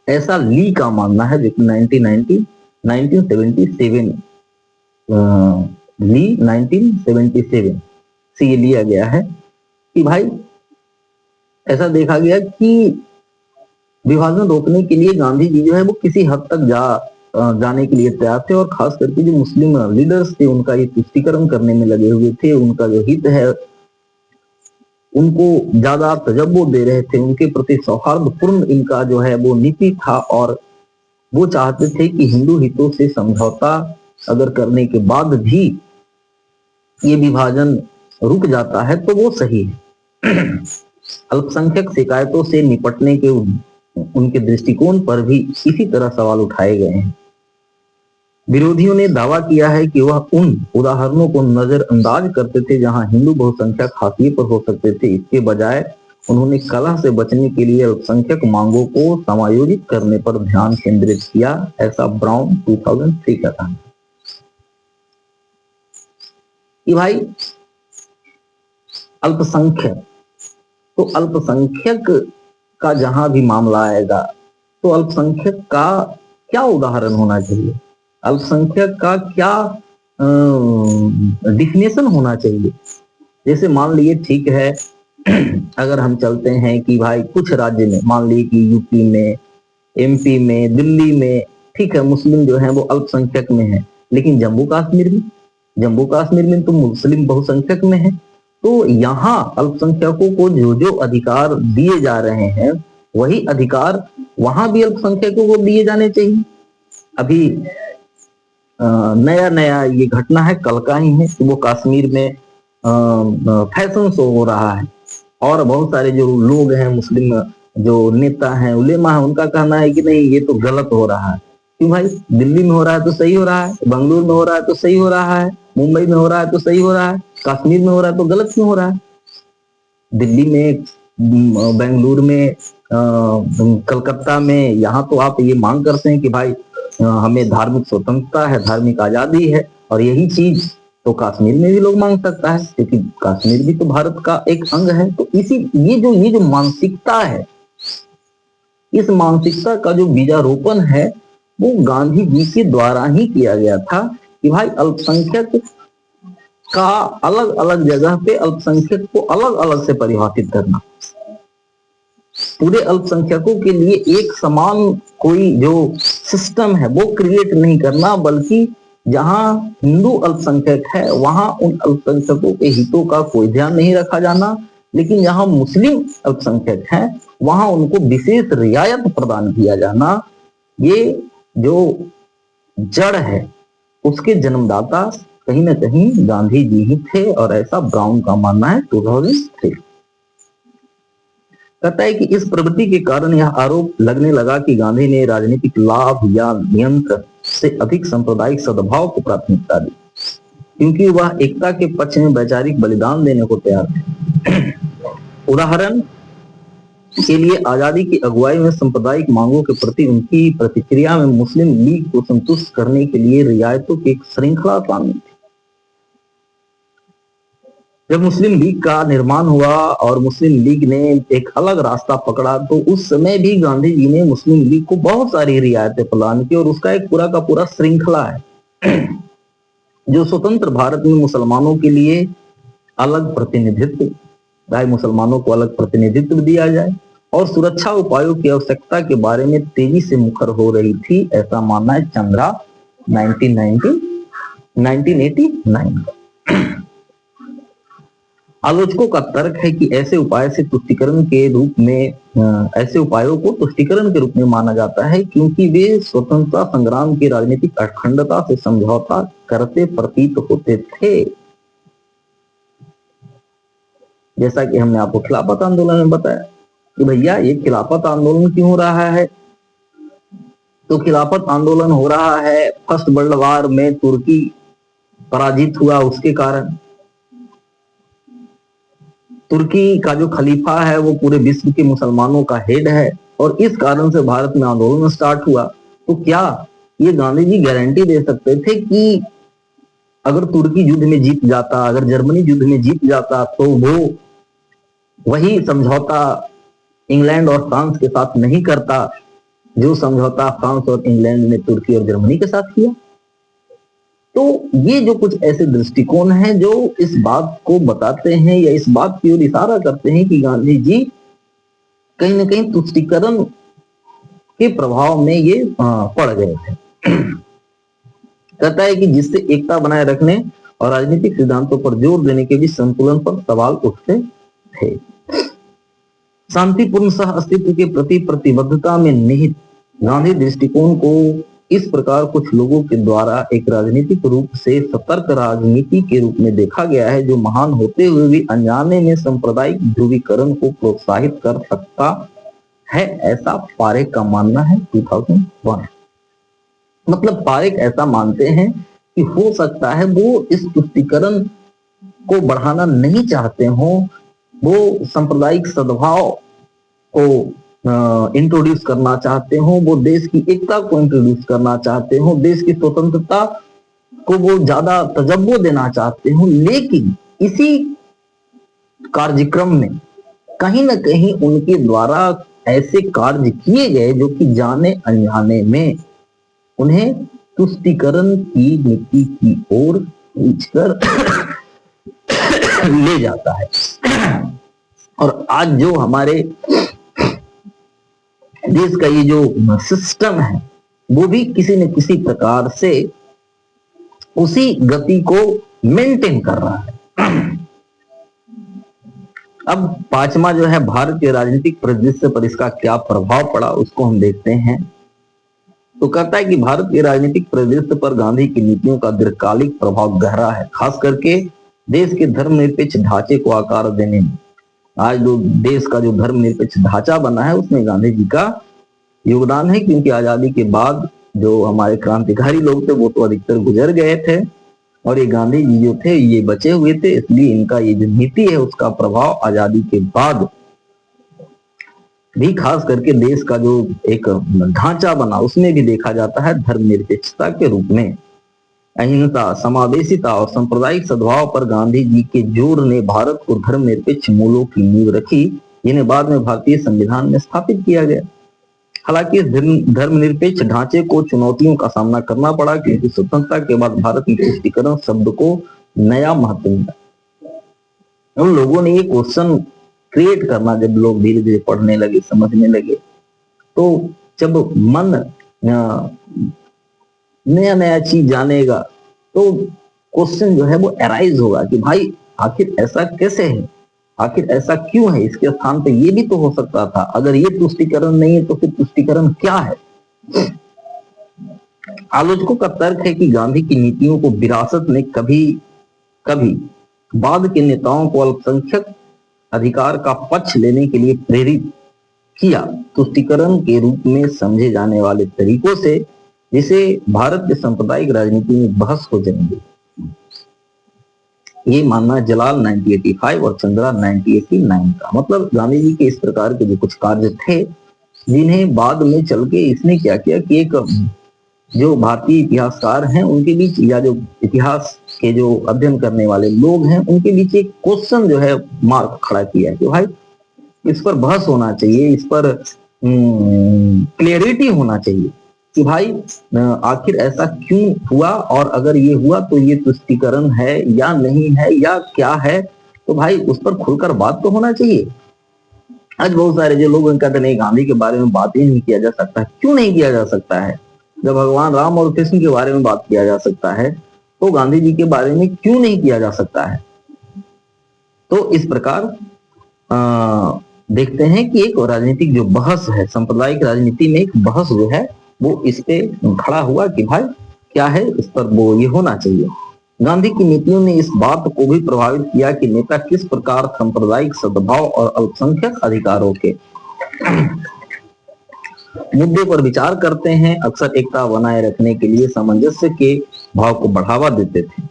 Speaker 1: ऐसा ली का मानना है, जो 1977 ली 1977 से ये लिया गया है कि भाई ऐसा देखा गया कि विभाजन रोकने के लिए गांधी जी जो है वो किसी हद तक जाने के लिए तैयार थे, और खास करके जो मुस्लिम लीडर्स थे उनका ये तुष्टीकरण करने में लगे हुए थे। उनका जो हित है उनको ज्यादा तजब्बो दे रहे थे, उनके प्रति सौहार्दपूर्ण इनका जो है वो नीति था, और वो चाहते थे कि हिंदू हितों से समझौता अगर करने के बाद भी ये विभाजन रुक जाता है तो वो सही है। अल्पसंख्यक शिकायतों से निपटने के उनके दृष्टिकोण पर भी इसी तरह सवाल उठाए गए हैं। विरोधियों ने दावा किया है कि वह उन उदाहरणों को नजरअंदाज करते थे जहां हिंदू बहुसंख्यक हाशिए पर हो सकते थे। इसके बजाय उन्होंने कलह से बचने के लिए अल्पसंख्यक मांगों को समायोजित करने पर ध्यान केंद्रित किया। ऐसा ब्राउन 2003 का था कि भाई अल्पसंख्यक, तो अल्पसंख्यक का जहां भी मामला आएगा तो अल्पसंख्यक का क्या उदाहरण होना चाहिए, अल्पसंख्यक का क्या डिफिनेशन होना चाहिए। जैसे मान लिए ठीक है, अगर हम चलते हैं कि भाई कुछ राज्य में, मान लिए कि यूपी में, एमपी में, दिल्ली में, ठीक है मुस्लिम जो है वो अल्पसंख्यक में है, लेकिन जम्मू कश्मीर में तो मुस्लिम बहुसंख्यक में है। तो यहाँ अल्पसंख्यकों को जो जो अधिकार दिए जा रहे हैं वही अधिकार वहां भी अल्पसंख्यकों को दिए जाने चाहिए। अभी नया नया ये घटना है, कल का ही है कि वो कश्मीर में फैशन शो हो रहा है, और बहुत सारे जो लोग हैं मुस्लिम जो नेता हैं, उलेमा है, उनका कहना है कि नहीं ये तो गलत हो रहा है। क्यों भाई, दिल्ली में हो रहा है तो सही हो रहा है, बेंगलुरु में हो रहा है तो सही हो रहा है, मुंबई में हो रहा है तो सही हो रहा है, कश्मीर में हो रहा है तो गलत क्यों हो रहा है। दिल्ली में, बेंगलुरु में, कलकत्ता में, यहाँ तो आप ये मांग करते हैं कि भाई हमें धार्मिक स्वतंत्रता है, धार्मिक आजादी है, और यही चीज तो कश्मीर में भी लोग मांग सकता है, क्योंकि कश्मीर भी तो भारत का एक अंग है। तो इसी ये जो मानसिकता है, इस मानसिकता का जो बीजारोपण है वो गांधी जी के द्वारा ही किया गया था कि भाई अल्पसंख्यक का अलग अलग जगह पे अल्पसंख्यक को अलग अलग से परिभाषित करना, पूरे अल्पसंख्यकों के लिए एक समान कोई जो सिस्टम है वो क्रिएट नहीं करना, बल्कि जहां हिंदू अल्पसंख्यक है वहां उन अल्पसंख्यकों के हितों का कोई ध्यान नहीं रखा जाना, लेकिन जहां मुस्लिम अल्पसंख्यक है वहां उनको विशेष रियायत प्रदान किया जाना। ये जो जड़ है उसके जन्मदाता कहीं ना कहीं गांधी जी ही थे, और ऐसा ब्राउन का मानना है 2003। कहता है कि इस प्रवृत्ति के कारण यह आरोप लगने लगा कि गांधी ने राजनीतिक लाभ या नियंत्रण से अधिक सांप्रदायिक सद्भाव को प्राथमिकता दी, क्योंकि वह एकता के पक्ष में वैचारिक बलिदान देने को तैयार थे। उदाहरण के लिए आजादी की अगुवाई में सांप्रदायिक मांगों के प्रति उनकी प्रतिक्रिया में मुस्लिम लीग को संतुष्ट करने के लिए रियायतों की एक श्रृंखला शामिल थी। जब मुस्लिम लीग का निर्माण हुआ और मुस्लिम लीग ने एक अलग रास्ता पकड़ा, तो उस समय भी गांधी जी ने मुस्लिम लीग को बहुत सारी रियायतें प्रदान की, और उसका एक पूरा का पूरा श्रृंखला है जो स्वतंत्र भारत में मुसलमानों के लिए अलग प्रतिनिधित्व, चाहे मुसलमानों को अलग प्रतिनिधित्व दिया जाए, और सुरक्षा उपायों की आवश्यकता के बारे में तेजी से मुखर हो रही थी, ऐसा मानना है चंद्रा 1989 का। आलोचकों का तर्क है कि ऐसे उपायों को तुष्टीकरण के रूप में माना जाता है, क्योंकि वे स्वतंत्रता संग्राम की राजनीतिक अखंडता से समझौता करते प्रतीत होते थे। जैसा कि हमने आपको खिलाफत आंदोलन में बताया कि भैया ये खिलाफत आंदोलन क्यों हो रहा है, तो खिलाफत आंदोलन हो रहा है फर्स्ट वर्ल्ड वॉर में तुर्की पराजित हुआ, उसके कारण तुर्की का जो खलीफा है वो पूरे विश्व के मुसलमानों का हेड है, और इस कारण से भारत में आंदोलन स्टार्ट हुआ। तो क्या ये गांधी जी गारंटी दे सकते थे कि अगर तुर्की युद्ध में जीत जाता, अगर जर्मनी युद्ध में जीत जाता, तो वो वही समझौता इंग्लैंड और फ्रांस के साथ नहीं करता जो समझौता फ्रांस और इंग्लैंड ने तुर्की और जर्मनी के साथ किया? तो ये जो कुछ ऐसे दृष्टिकोण हैं जो इस बात को बताते हैं या इस बात की ओर इशारा करते हैं कि गांधी जी कहीं ना कहीं तुष्टीकरण के प्रभाव में ये पड़ गए थे। कहता है कि जिससे एकता बनाए रखने और राजनीतिक सिद्धांतों पर जोर देने के बीच संतुलन पर सवाल उठते थे। शांतिपूर्ण सह अस्तित्व के प्रति प्रतिबद्धता में निहित गांधी दृष्टिकोण को इस प्रकार कुछ लोगों के द्वारा एक राजनीतिक रूप से सतर्क राजनीति के रूप में देखा गया है, जो महान होते हुए भी अनजाने में सांप्रदायिक ध्रुवीकरण को प्रोत्साहित कर सकता है, ऐसा पारेख का मानना है 2001। मतलब पारेख ऐसा मानते हैं कि हो सकता है वो इस तुष्टीकरण को बढ़ाना नहीं चाहते हो, वो सांप्रदायिक सद्भाव को इंट्रोड्यूस करना चाहते हो, वो देश की एकता को इंट्रोड्यूस करना चाहते हो, देश की स्वतंत्रता को वो ज्यादा तजब्बो देना चाहते हो, लेकिन इसी कार्यक्रम में कहीं ना कहीं उनके द्वारा ऐसे कार्य किए गए जो कि जाने अनजाने में उन्हें तुष्टीकरण की नीति की ओर खींचकर ले जाता है। और आज जो हमारे देश का ये जो सिस्टम है वो भी किसी न किसी प्रकार से उसी गति को मेंटेन कर रहा है। अब पांचवा जो है भारत के राजनीतिक परिदृश्य पर इसका क्या प्रभाव पड़ा उसको हम देखते हैं। तो कहता है कि भारत के राजनीतिक परिदृश्य पर गांधी की नीतियों का दीर्घकालिक प्रभाव गहरा है, खास करके देश के धर्मनिरपेक्ष ढांचे को आकार देने में। आज जो देश का जो धर्मनिरपेक्ष ढांचा बना है उसमें गांधी जी का योगदान है, क्योंकि आजादी के बाद जो हमारे क्रांतिकारी लोग थे वो तो अधिकतर गुजर गए थे और ये गांधी जी जो थे ये बचे हुए थे, इसलिए इनका ये जो नीति है उसका प्रभाव आजादी के बाद भी खास करके देश का जो एक ढांचा बना उसमें भी देखा जाता है धर्मनिरपेक्षता के रूप में। अहिंसा, समावेशिता और सांप्रदायिक सद्भाव पर गांधी जी के जोर ने भारत को धर्मनिरपेक्ष मूलों की नींव रखी, जिन्हें बाद में भारतीय संविधान में स्थापित किया गया। हालांकि इस धर्मनिरपेक्ष ढांचे को चुनौतियों का सामना करना पड़ा, क्योंकि स्वतंत्रता के बाद भारत में तुष्टीकरण शब्द को नया महत्व मिला। उन लोगों ने ये क्वेश्चन क्रिएट करना, जब लोग धीरे धीरे पढ़ने लगे, समझने लगे, तो जब मन नया नया चीज जानेगा तो क्वेश्चन जो है वो अराइज होगा कि भाई आखिर ऐसा कैसे है, आखिर ऐसा क्यों है, इसके स्थान पे ये भी तो हो सकता था। अगर ये तुष्टीकरण नहीं है तो फिर तुष्टीकरण क्या है? आलोचकों का तर्क है कि गांधी की नीतियों को विरासत ने कभी कभी बाद के नेताओं को अल्पसंख्यक अधिकार का पक्ष लेने के लिए प्रेरित किया। तुष्टीकरण के रूप में समझे जाने वाले तरीकों से जिसे भारत के सांप्रदायिक राजनीति में बहस को जन्म दी। ये मानना जलाल 1985 और चंद्रा 1989 का। मतलब गांधी जी के इस प्रकार के जो कुछ कार्य थे, जिन्हें बाद में चल के इसने क्या किया कि एक जो भारतीय इतिहासकार हैं उनके बीच, या जो इतिहास के जो अध्ययन करने वाले लोग हैं उनके बीच एक क्वेश्चन जो है मार्क खड़ा किया कि भाई इस पर बहस होना चाहिए, इस पर क्लियरिटी होना चाहिए कि भाई आखिर ऐसा क्यों हुआ, और अगर ये हुआ तो ये तुष्टीकरण है या नहीं है या क्या है, तो भाई उस पर खुलकर बात तो होना चाहिए। आज बहुत सारे जो लोग कहते नहीं गांधी के बारे में बात ही नहीं किया जा सकता। क्यों नहीं किया जा सकता है? जब भगवान राम और कृष्ण के बारे में बात किया जा सकता है तो गांधी जी के बारे में क्यों नहीं किया जा सकता है? तो इस प्रकार देखते हैं कि एक राजनीतिक जो बहस है, सांप्रदायिक राजनीति में एक बहस जो है वो इस पे खड़ा हुआ कि भाई क्या है, इस पर वो ये होना चाहिए। गांधी की नीतियों ने इस बात को भी प्रभावित किया कि नेता किस प्रकार सांप्रदायिक सद्भाव और अल्पसंख्यक अधिकारों के मुद्दे पर विचार करते हैं। अक्सर एकता बनाए रखने के लिए सामंजस्य के भाव को बढ़ावा देते थे।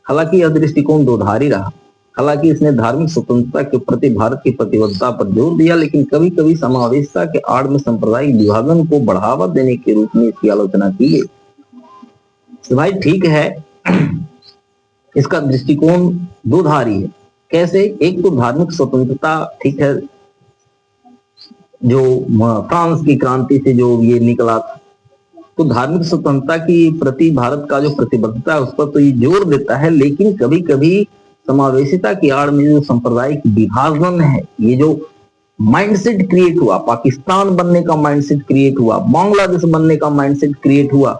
Speaker 1: हालांकि यह दृष्टिकोण दोधारी रहा। हालांकि इसने धार्मिक स्वतंत्रता के प्रति भारत की प्रतिबद्धता पर जोर दिया, लेकिन कभी कभी समावेशिता के आड़ में सांप्रदायिक विभाजन को बढ़ावा देने के रूप में इसकी आलोचना की गई। तो भाई ठीक है, इसका दृष्टिकोण दोधारी है। कैसे? एक तो धार्मिक स्वतंत्रता, ठीक है, जो फ्रांस की क्रांति से जो ये निकला था, तो धार्मिक स्वतंत्रता की प्रति भारत का जो प्रतिबद्धता है उस पर तो ये जोर देता है, लेकिन कभी कभी समावेशिता की आड़ में जो सांप्रदायिक विभाजन है, ये जो माइंडसेट क्रिएट हुआ, पाकिस्तान बनने का माइंडसेट क्रिएट हुआ, बांग्लादेश बनने का माइंडसेट क्रिएट हुआ,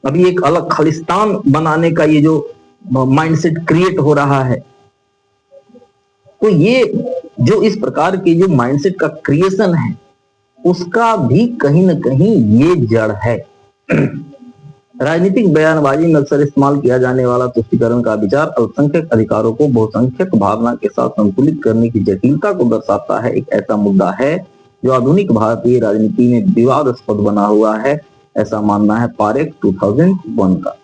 Speaker 1: अभी एक अलग खालिस्तान बनाने का ये जो माइंडसेट क्रिएट हो रहा है, तो ये जो इस प्रकार के जो माइंडसेट का क्रिएशन है उसका भी कहीं ना कहीं ये जड़ है। राजनीतिक बयानबाजी में अक्सर इस्तेमाल किया जाने वाला तुष्टीकरण का विचार अल्पसंख्यक अधिकारों को बहुसंख्यक भावना के साथ संतुलित करने की जटिलता को दर्शाता है। एक ऐसा मुद्दा है जो आधुनिक भारतीय राजनीति में विवादास्पद बना हुआ है, ऐसा मानना है पारेख 2001 का।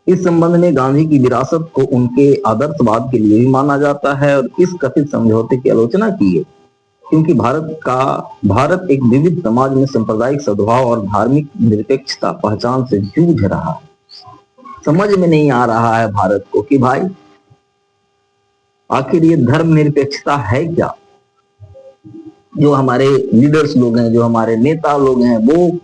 Speaker 1: इस संबंध में गांधी की विरासत को उनके आदर्शवाद के लिए भी माना जाता है और इस कथित समझौते की आलोचना की है, क्योंकि भारत एक विविध समाज में सांप्रदायिक सद्भाव और धार्मिक निरपेक्षता पहचान से जूझ रहा है। समझ में नहीं आ रहा है भारत को कि भाई आखिर ये धर्म निरपेक्षता है क्या। जो हमारे लीडर्स लोग हैं, जो हमारे नेता लोग हैं, वो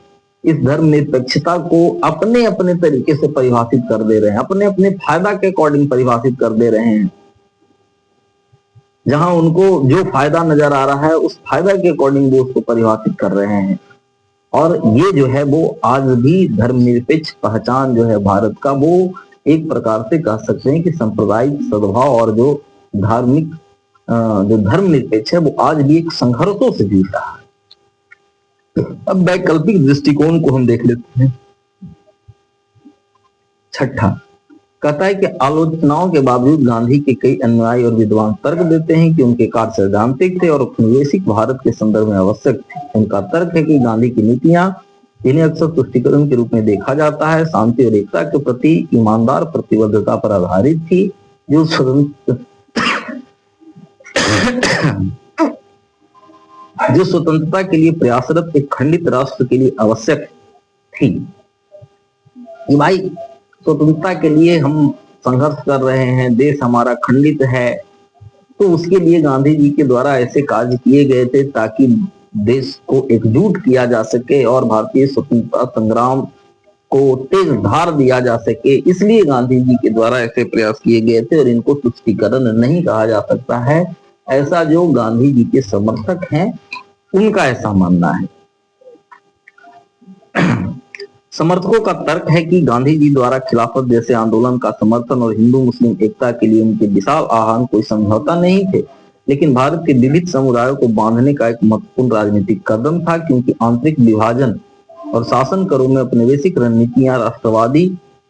Speaker 1: इस धर्म निरपेक्षता को अपने अपने तरीके से परिभाषित कर दे रहे हैं, अपने अपने फायदा के अकॉर्डिंग परिभाषित कर दे रहे हैं। जहां उनको जो फायदा नजर आ रहा है उस फायदा के अकॉर्डिंग वो उसको परिभाषित कर रहे हैं। और ये जो है वो आज भी धर्मनिरपेक्ष पहचान जो है भारत का, वो एक प्रकार से कह सकते हैं कि सांप्रदायिक सद्भाव और जो धार्मिक जो धर्मनिरपेक्ष है वो आज भी एक संघर्षों से जूझ रहा है। अब वैकल्पिक दृष्टिकोण को हम देख लेते हैं। छठा कहता है कि आलोचनाओं के बावजूद गांधी के कई अनुयायी और विद्वान तर्क देते हैं कि उनके कार्य सैद्धांतिक थे और उपनिवेशिक भारत के संदर्भ में आवश्यक थे। उनका तर्क है कि गांधी की नीतियां, जिन्हें अक्सर तुष्टीकरण के रूप में देखा जाता है, शांति और एकता के प्रति ईमानदार प्रतिबद्धता पर आधारित थी, जो स्वतंत्रता के लिए प्रयासरत एक खंडित राष्ट्र के लिए आवश्यक थी। भाई स्वतंत्रता के लिए हम संघर्ष कर रहे हैं, देश हमारा खंडित है, तो उसके लिए गांधी जी के द्वारा ऐसे कार्य किए गए थे ताकि देश को एकजुट किया जा सके और भारतीय स्वतंत्रता संग्राम को तेज धार दिया जा सके। इसलिए गांधी जी के द्वारा ऐसे प्रयास किए गए थे और इनको तुष्टीकरण नहीं कहा जा सकता है, ऐसा जो गांधी जी के समर्थक हैं उनका ऐसा मानना है। समर्थकों का तर्क है कि गांधी जी द्वारा खिलाफत जैसे आंदोलन का समर्थन और हिंदू मुस्लिम एकता के लिए उनके विशाल आह्वान कोई समझौता नहीं थे, लेकिन भारत के विविध समुदायों को बांधने का एक महत्वपूर्ण राजनीतिक कदम था, क्योंकि आंतरिक विभाजन और शासन करों में औपनिवेशिक रणनीतियां राष्ट्रवादी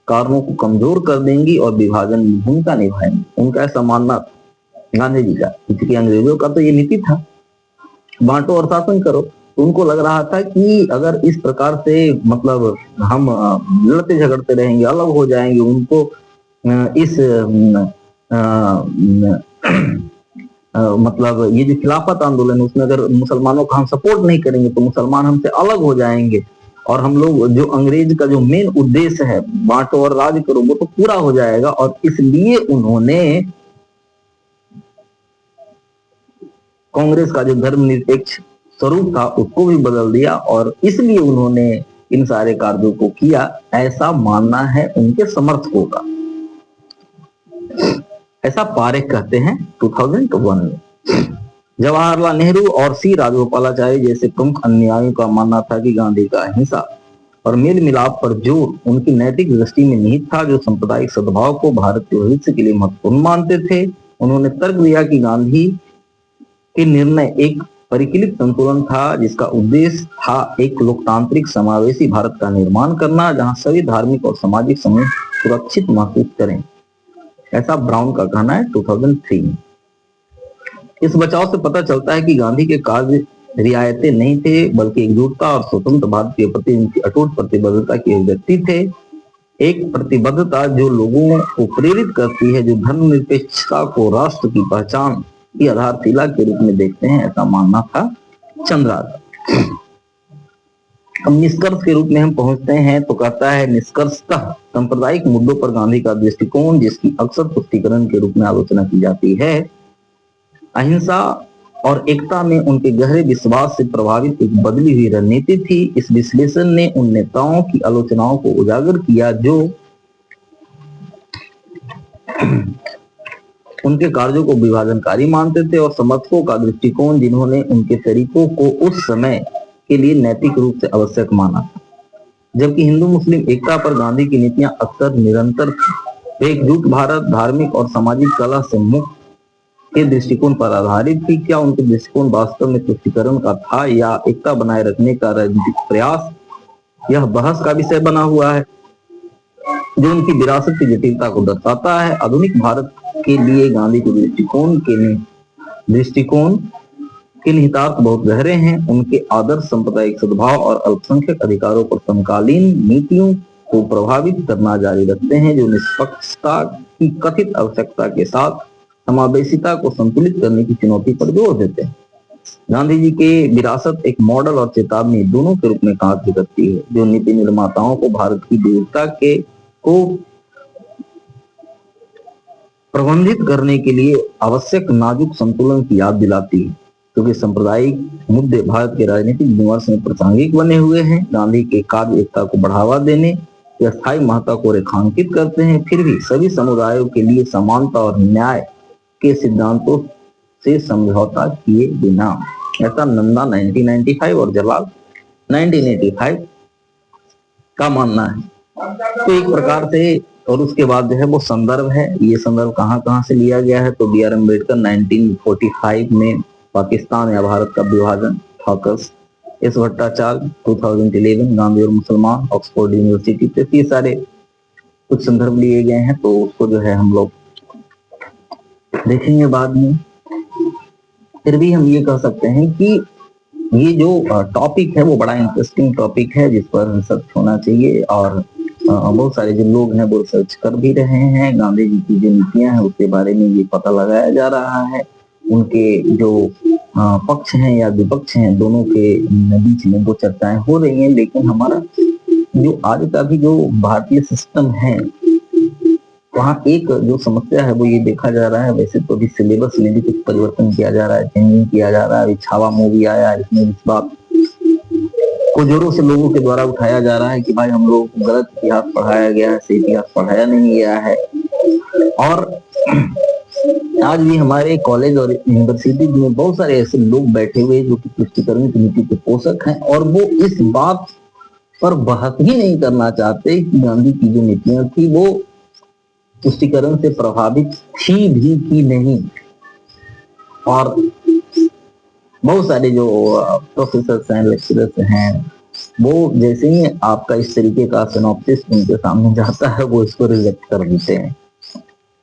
Speaker 1: कारणों को कमजोर कर देंगी और विभाजन में भूमिका निभाएंगी। उनका ऐसा मानना था गांधी जी का, क्योंकि अंग्रेजों का तो ये नीति था, बांटो और शासन करो। तो उनको लग रहा था कि अगर इस प्रकार से मतलब हम लड़ते झगड़ते रहेंगे, अलग हो जाएंगे, उनको इस मतलब ये जो खिलाफत आंदोलन है उसमें अगर मुसलमानों का हम सपोर्ट नहीं करेंगे तो मुसलमान हमसे अलग हो जाएंगे, और हम लोग जो अंग्रेज का जो मेन उद्देश्य है बांटो और राज करो वो तो पूरा हो जाएगा। और इसलिए उन्होंने कांग्रेस का जो धर्मनिरपेक्ष स्वरूप था उसको भी बदल दिया, और इसलिए उन्होंने इन सारे कार्यों को किया, ऐसा मानना है उनके समर्थकों का। ऐसा पारेख कहते हैं 2001 में। जवाहरलाल नेहरू और सी राजगोपालाचारी जैसे प्रमुख अनुयायियों का मानना था कि गांधी का अहिंसा और मेल मिलाप पर जोर उनकी नैतिक दृष्टि में निहित था, जो सांप्रदायिक सद्भाव को भारत के भविष्य के लिए महत्वपूर्ण मानते थे। उन्होंने तर्क दिया कि गांधी के निर्णय एक परिकलित संतुलन था, जिसका उद्देश्य था एक लोकतांत्रिक समावेशी भारत का निर्माण करना, जहां सभी धार्मिक और सामाजिक समूह सुरक्षित महसूस करें। ऐसा ब्राउन का कहना है 2003 में। इस बचाव से पता चलता है कि गांधी के कार्य रियायतें नहीं थे, बल्कि एकजुटता और स्वतंत्र भारत के प्रति उनकी अटूट प्रतिबद्धता की अभिव्यक्ति थे। एक प्रतिबद्धता जो लोगों को प्रेरित करती है, जो धर्मनिरपेक्षता को राष्ट्र की पहचान की आधारशिला के रूप में देखते हैं, ऐसा मानना था चंद्रा का। अब निष्कर्ष के रूप में हम पहुंचते हैं तो कहता है निष्कर्षतः सांप्रदायिक मुद्दों पर गांधी का दृष्टिकोण, जिसकी अक्सर पुष्टिकरण के रूप में आलोचना की जाती है, अहिंसा और एकता में उनके गहरे विश्वास से प्रभावित एक बदली हुई रणनीति थी। इस विश्लेषण ने उन नेताओं की आलोचनाओं को उजागर किया जो उनके कार्यों को विभाजनकारी मानते थे, और समर्थकों का दृष्टिकोण जिन्होंने उनके तरीकों को उस समय के लिए नैतिक रूप से आवश्यक माना था। जबकि हिंदू मुस्लिम एकता पर गांधी की नीतियां अक्सर निरंतर थी। एकजुट भारत, धार्मिक और सामाजिक कलह से मुक्त के दृष्टिकोण पर आधारित थी। क्या उनके दृष्टिकोण वास्तव में तुष्टीकरण का था या एकता बनाए रखने का राजनीतिक प्रयास, यह बहस का विषय बना हुआ है, जो उनकी विरासत की जटिलता को दर्शाता है। आधुनिक भारत के लिए गांधी के दृष्टिकोण के निहितार्थ बहुत गहरे हैं। उनके आदर्श सांप्रदायिक सद्भाव और अल्पसंख्यक अधिकारों पर समकालीन नीतियों को प्रभावित करना जारी रखते हैं, जो निष्पक्षता की कथित आवश्यकता के साथ समावेशिता को संतुलित करने की चुनौती पर जोर देते हैं। गांधी जी के विरासत एक मॉडल और चेतावनी दोनों के रूप में कार्य करती है, जो नीति निर्माताओं को भारत की विविधता को प्रबंधित करने के लिए आवश्यक नाजुक संतुलन की याद दिलाती है, क्योंकि सांप्रदायिक मुद्दे भारत के राजनीतिक विमर्श में प्रासंगिक बने हुए हैं। गांधी के कार्य एकता को बढ़ावा देने या स्थायी महत्ता को रेखांकित करते हैं, फिर भी सभी समुदायों के लिए समानता और न्याय के सिद्धांतों से समझौता किए बिना। ऐसा नंदा 1995 और जलाल 1985 का मानना है। तो एक प्रकार से, और उसके बाद जो है वो संदर्भ है, ये संदर्भ कहाँ से लिया गया है, तो बी आर अम्बेडकर 1945 में पाकिस्तान या भारत का विभाजन, फॉकस, एस भट्टाचार्य 2011 गांधी और मुसलमान, ऑक्सफोर्ड यूनिवर्सिटी से, ये सारे कुछ संदर्भ लिए गए हैं, तो उसको जो है हम लोग देखेंगे बाद में। फिर भी हम ये कह सकते हैं कि ये जो टॉपिक है वो बड़ा इंटरेस्टिंग टॉपिक है, जिस पर रिसर्च होना चाहिए, और बहुत सारे जो लोग हैं वो रिसर्च कर भी रहे हैं। गांधी जी की जो नीतियां हैं उसके बारे में ये पता लगाया जा रहा है। उनके जो पक्ष हैं या विपक्ष हैं, दोनों के बीच में वो चर्चाएं हो रही हैं। लेकिन हमारा जो आज का भी जो भारतीय सिस्टम है, वहाँ एक जो समस्या है वो ये देखा जा रहा है, वैसे तो अभी सिलेबस में भी कुछ परिवर्तन किया जा रहा है, चेंजिंग किया जा रहा है। अभी छावा मूवी आया है, इसमें इस बात को जोरों से लोगों के द्वारा उठाया जा रहा है कि भाई हम लोग गलत इतिहास पढ़ाया गया है, सही इतिहास पढ़ाया नहीं गया है। और आज भी हमारे कॉलेज और यूनिवर्सिटी में बहुत सारे ऐसे लोग बैठे हुए जो कि तुष्टीकरण की नीति के पोषक हैं, और वो इस बात पर बहस ही नहीं करना चाहते कि गांधी की जो नीतियां थी वो तुष्टीकरण से प्रभावित थी भी कि नहीं। और बहुत सारे जो प्रोफेसर्स हैं, लेक्चरर्स हैं, वो जैसे ही आपका इस तरीके का सिनॉप्सिस उनके सामने जाता है वो इसको रिजेक्ट कर देते हैं।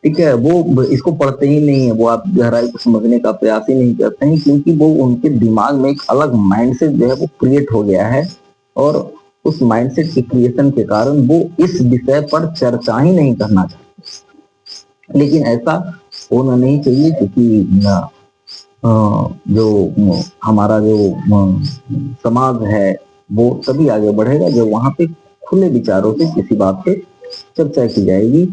Speaker 1: ठीक है, वो इसको पढ़ते ही नहीं है, वो आप गहराई को समझने का प्रयास ही नहीं करते हैं, क्योंकि वो उनके दिमाग में एक अलग माइंडसेट जो है वो क्रिएट हो गया है, और उस माइंडसेट के क्रिएशन के कारण वो इस विषय पर चर्चा ही नहीं करना चाहते। लेकिन ऐसा होना नहीं चाहिए, क्योंकि जो हमारा जो समाज है वो तभी आगे बढ़ेगा जब वहां पे खुले विचारों से किसी बात पे चर्चा की जाएगी।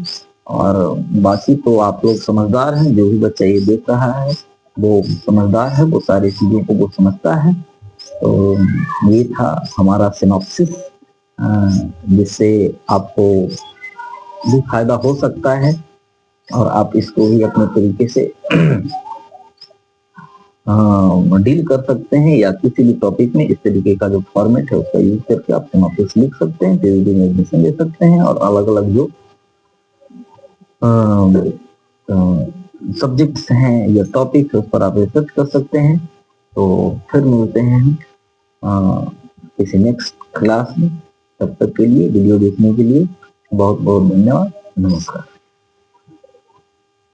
Speaker 1: और बाकी तो आप लोग समझदार हैं, जो भी बच्चा ये देख रहा है वो समझदार है, वो सारी चीजों को वो समझता है। तो ये था हमारा सिनॉप्सिस, जिससे आपको भी फायदा हो सकता है और आप इसको भी अपने तरीके से डील कर सकते हैं, या किसी भी टॉपिक में इस तरीके का जो फॉर्मेट है उसका यूज करके आप सिनॉप्सिस लिख सकते हैं, पीवीटी में एडमिशन ले सकते हैं, और अलग अलग जो सब्जेक्ट्स हैं या टॉपिक्स उस पर आप रिसर्च कर सकते हैं। तो फिर मिलते हैं किसी नेक्स्ट क्लास में। तब तक के लिए वीडियो देखने के लिए बहुत बहुत धन्यवाद। नमस्कार।